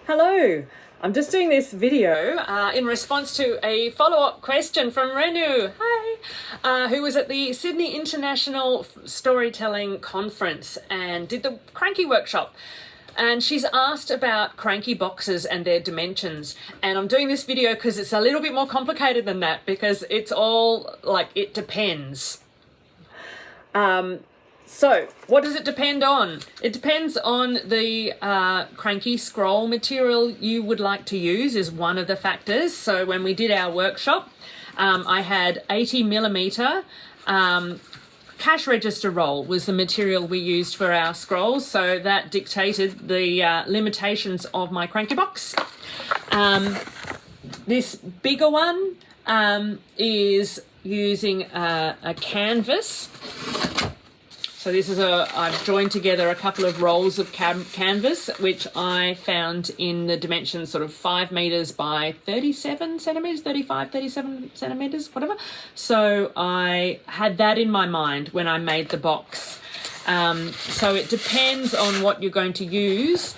Hello, I'm just doing this video in response to a follow-up question from Renu, who was at the Sydney International Storytelling Conference and did the Crankie workshop. And she's asked about cranky boxes and their dimensions. And I'm doing this video because it's a little bit more complicated than that, because it's all like, it depends. So what does it depend on? It depends on the cranky scroll material you would like to use is one of the factors. So when we did our workshop, I had 80 millimeter cash register roll was the material we used for our scrolls. So that dictated the limitations of my cranky box. This bigger one is using a canvas. So this is I've joined together a couple of rolls of canvas, which I found in the dimensions sort of 5 meters by 37 centimeters, 37 centimeters, whatever. So I had that in my mind when I made the box. So it depends on what you're going to use,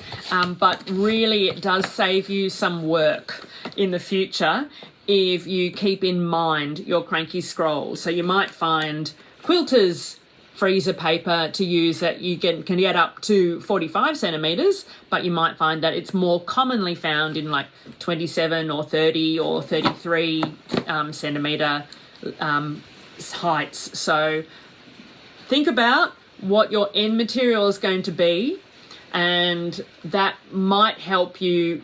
but really it does save you some work in the future if you keep in mind your cranky scrolls. So you might find quilters freezer paper to use that you can get up to 45 centimeters, but you might find that it's more commonly found in like 27 or 30 or 33 centimeter heights. So think about what your end material is going to be, and that might help you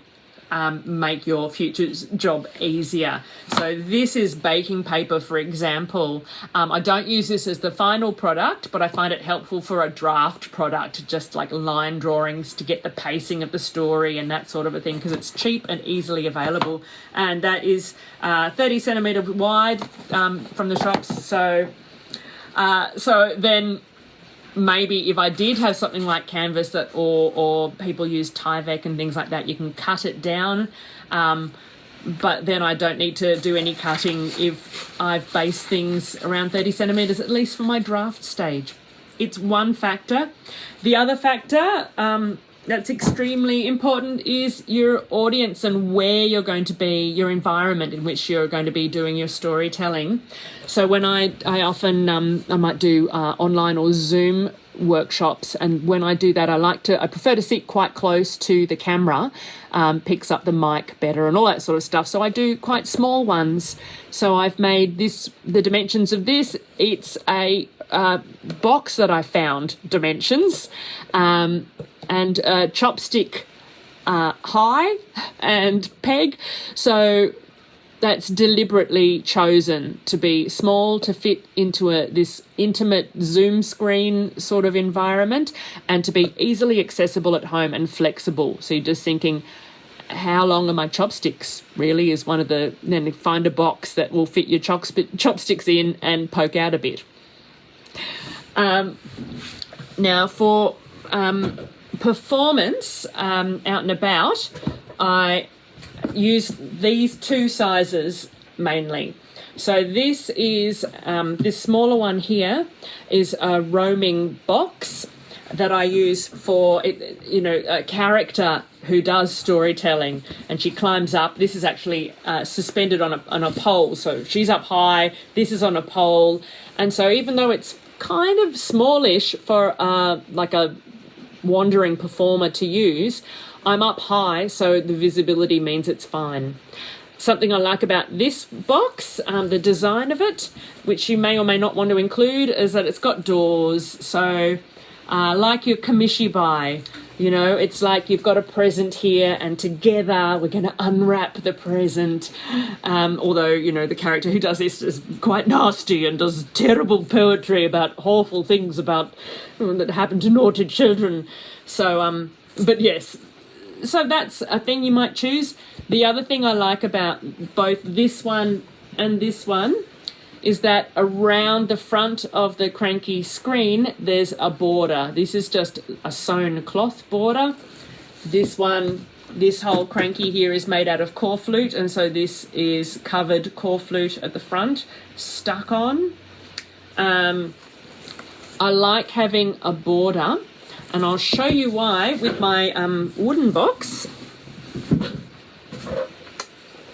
make your future job easier. So this is baking paper, for example. I don't use this as the final product, but I find it helpful for a draft product, just like line drawings to get the pacing of the story and that sort of a thing, because it's cheap and easily available. And that is 30 centimeter wide from the shops. So then maybe if I did have something like canvas that, or people use Tyvek and things like that, you can cut it down. But then I don't need to do any cutting if I've based things around 30 centimeters, at least for my draft stage. It's one factor. The other factor that's extremely important is your audience and where you're going to be, your environment in which you're going to be doing your storytelling. So when I often, I might do online or Zoom workshops, and when I do that, I prefer to sit quite close to the camera, picks up the mic better and all that sort of stuff. So I do quite small ones. So I've made the dimensions of this, it's a box that I found dimensions, and chopstick high and peg. So that's deliberately chosen to be small, to fit into this intimate Zoom screen sort of environment, and to be easily accessible at home and flexible. So you're just thinking, how long are my chopsticks? Really is one of the, then find a box that will fit your chopsticks in and poke out a bit. Now for performance out and about, I use these two sizes mainly. So this is this smaller one here is a roaming box that I use for a character who does storytelling, and she climbs up. This is actually suspended on a pole, so she's up high, this is on a pole, and so even though it's kind of smallish for like a wandering performer to use, I'm up high, so the visibility means it's fine. Something I like about this box, the design of it, which you may or may not want to include, is that it's got doors. So like your kamishibai, it's like you've got a present here and together we're going to unwrap the present. Although, the character who does this is quite nasty and does terrible poetry about awful things that happen to naughty children. So, but yes, so that's a thing you might choose. The other thing I like about both this one and this one is that around the front of the cranky screen, there's a border. This is just a sewn cloth border. This whole cranky here is made out of core flute, and so this is covered core flute at the front, stuck on. I like having a border, and I'll show you why with my wooden box.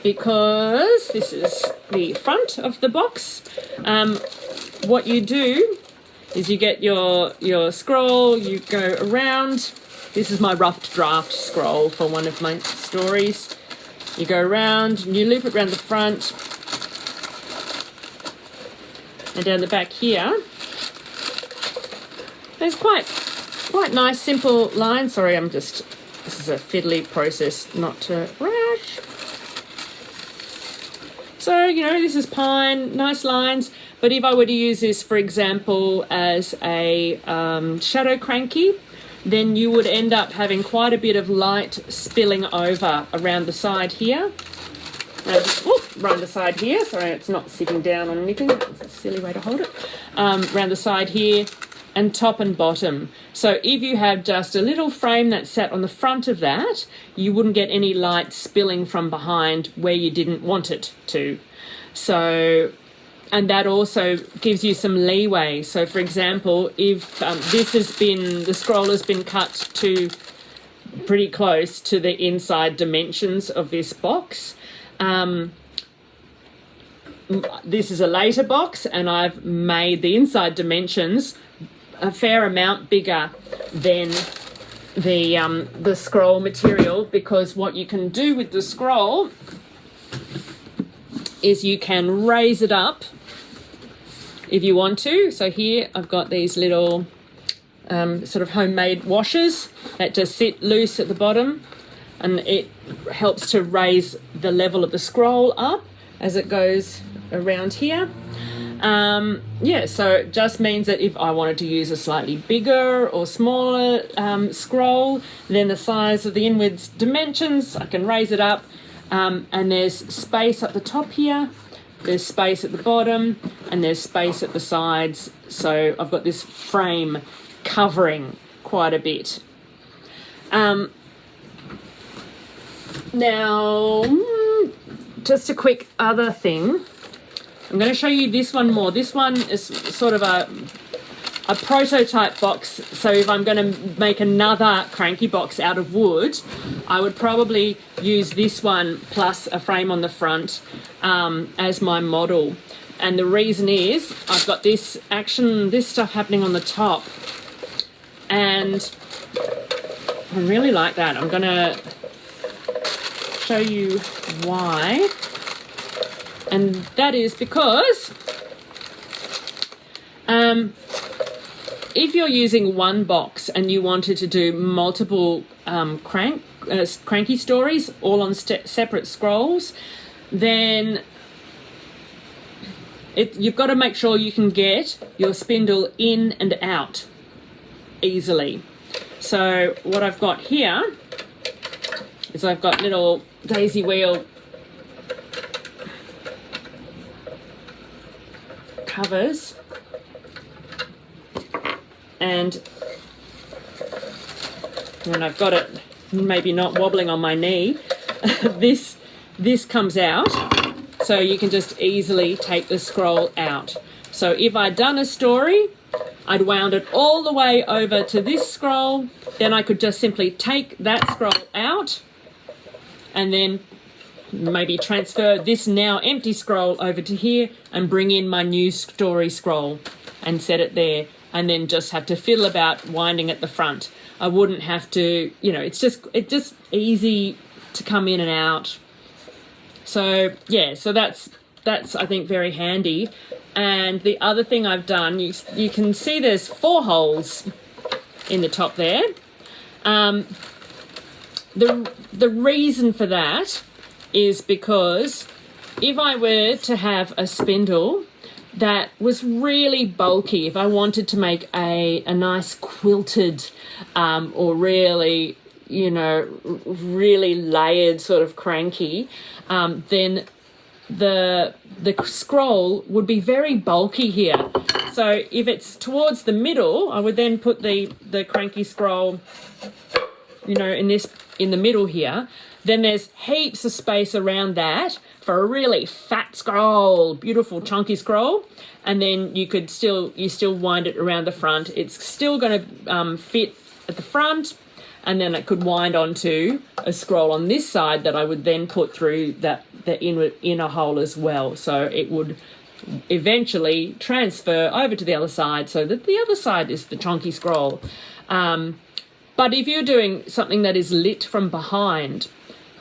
because this is the front of the box. What you do is you get your scroll, you go around. This is my rough draft scroll for one of my stories. You go around and you loop it around the front and down the back here. There's quite nice simple lines. Sorry, this is a fiddly process not to rush. So, this is pine, nice lines. But if I were to use this, for example, as a shadow cranky, then you would end up having quite a bit of light spilling over around the side here. Around the side here. Sorry, it's not sitting down on anything. It's a silly way to hold it. Around the side here and top and bottom. So if you have just a little frame that sat on the front of that, you wouldn't get any light spilling from behind where you didn't want it to. So, and that also gives you some leeway. So for example, if the scroll has been cut to pretty close to the inside dimensions of this box, this is a later box and I've made the inside dimensions a fair amount bigger than the scroll material, because what you can do with the scroll is you can raise it up if you want to. So here I've got these little sort of homemade washers that just sit loose at the bottom, and it helps to raise the level of the scroll up as it goes around here. So it just means that if I wanted to use a slightly bigger or smaller scroll than the size of the inwards dimensions, I can raise it up. And there's space at the top here, there's space at the bottom, and there's space at the sides. So I've got this frame covering quite a bit. Now, just a quick other thing. I'm going to show you this one more. This one is sort of a prototype box. So if I'm going to make another cranky box out of wood, I would probably use this one plus a frame on the front as my model. And the reason is I've got this stuff happening on the top. And I really like that. I'm going to show you why. And that is because if you're using one box and you wanted to do multiple cranky stories all on separate scrolls, then you've got to make sure you can get your spindle in and out easily. So what I've got here is I've got little daisy wheel covers, and when I've got it maybe not wobbling on my knee, this comes out, so you can just easily take the scroll out. So if I'd done a story, I'd wound it all the way over to this scroll, then I could just simply take that scroll out and then maybe transfer this now empty scroll over to here and bring in my new story scroll and set it there, and then just have to fiddle about winding at the front. I wouldn't have to, it's just easy to come in and out. So yeah, so that's I think very handy. And the other thing I've done, you can see there's 4 holes in the top there. The reason for that is because if I were to have a spindle that was really bulky, if I wanted to make a nice quilted or really, really layered sort of cranky, then the scroll would be very bulky here. So if it's towards the middle, I would then put the cranky scroll, in the middle here. Then there's heaps of space around that for a really fat scroll, beautiful chunky scroll. And then you still wind it around the front. It's still going to fit at the front, and then it could wind onto a scroll on this side that I would then put through the inner hole as well. So it would eventually transfer over to the other side so that the other side is the chunky scroll. But if you're doing something that is lit from behind,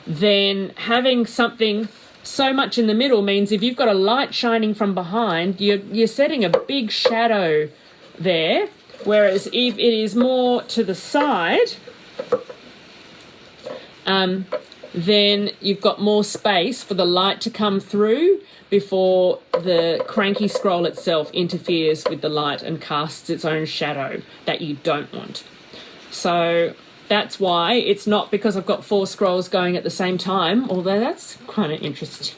then having something so much in the middle means if you've got a light shining from behind, you're setting a big shadow there. Whereas if it is more to the side, then you've got more space for the light to come through before the cranky scroll itself interferes with the light and casts its own shadow that you don't want. So that's why it's not because I've got 4 scrolls going at the same time, although that's kind of interesting.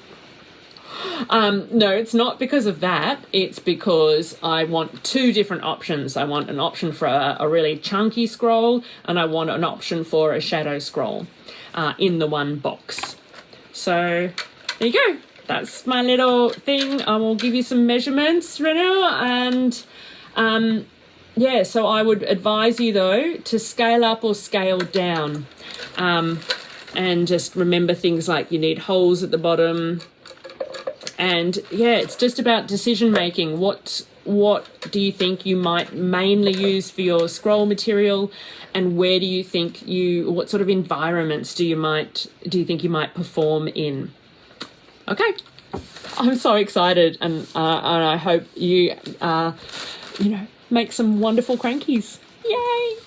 No, it's not because of that. It's because I want 2 different options. I want an option for a really chunky scroll, and I want an option for a shadow scroll in the one box. So there you go. That's my little thing. I will give you some measurements, Renu, and yeah, so I would advise you, though, to scale up or scale down. And just remember things like you need holes at the bottom. And, yeah, it's just about decision-making. What do you think you might mainly use for your scroll material? And where do you think what sort of environments do you think you might perform in? Okay. I'm so excited, and I hope you, make some wonderful crankies. Yay!